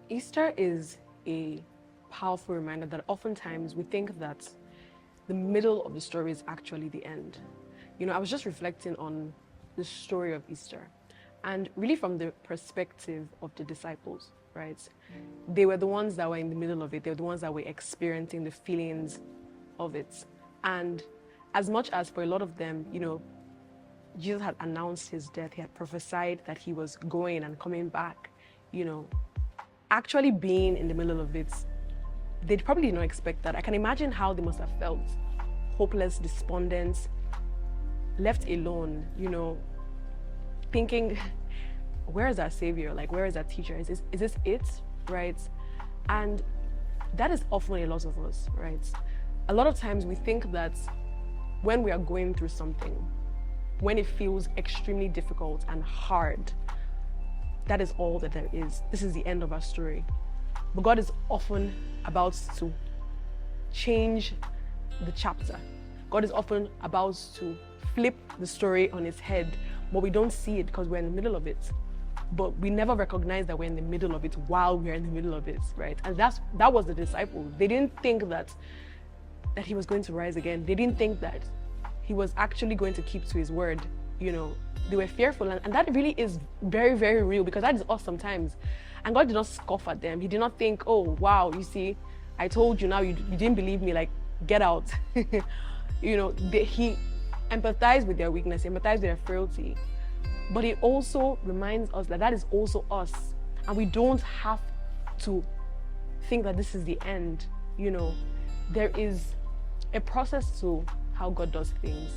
Easter is a powerful reminder that oftentimes we think that the middle of the story is actually the end. You know, I was just reflecting on the story of Easter, and really from the perspective of the disciples, right? They were the ones that were in the middle of it, they were the ones that were experiencing the feelings of it. And as much as for a lot of them, you know, Jesus had announced his death, he had prophesied that he was going and coming back, you know, actually being in the middle of it, they probably did not expect that. I can imagine how they must have felt: hopeless, despondent, left alone, you know, thinking, where is our savior? Like, where is our teacher? Is this it, right? And that is often a lot of us, right? A lot of times we think that when we are going through something, when it feels extremely difficult and hard, that is all that there is. This is the end of our story. But God is often about to change the chapter. God is often about to flip the story on its head, but we don't see it because we're in the middle of it. But we never recognize that we're in the middle of it while we're in the middle of it, right? And that was the disciples. They didn't think that he was going to rise again. They didn't think that he was actually going to keep to his word. You know, they were fearful, and that really is very, very real, because that is us sometimes. And God did not scoff at them. He did not think, oh, wow, you see, I told you, now you didn't believe me, like, get out. You know, he empathized with their weakness, he empathized with their frailty. But it also reminds us that is also us. And we don't have to think that this is the end. You know, there is a process to how God does things.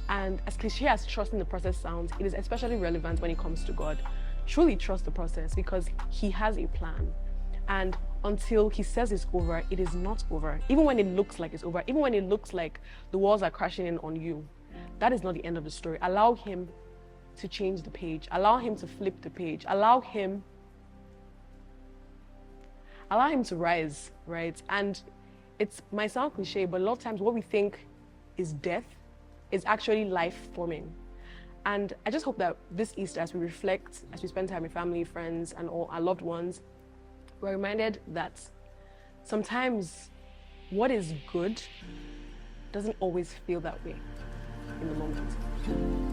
And as cliche as trusting the process sounds, it is especially relevant when it comes to God. Truly trust the process, because he has a plan. And until he says it's over, it is not over. Even when it looks like it's over, even when it looks like the walls are crashing in on you, that is not the end of the story. Allow him to change the page. Allow him to flip the page. Allow him to rise, right? And it might sound cliche, but a lot of times what we think is death is actually life forming. And I just hope that this Easter, as we reflect, as we spend time with family, friends, and all our loved ones, we're reminded that sometimes what is good doesn't always feel that way in the moment.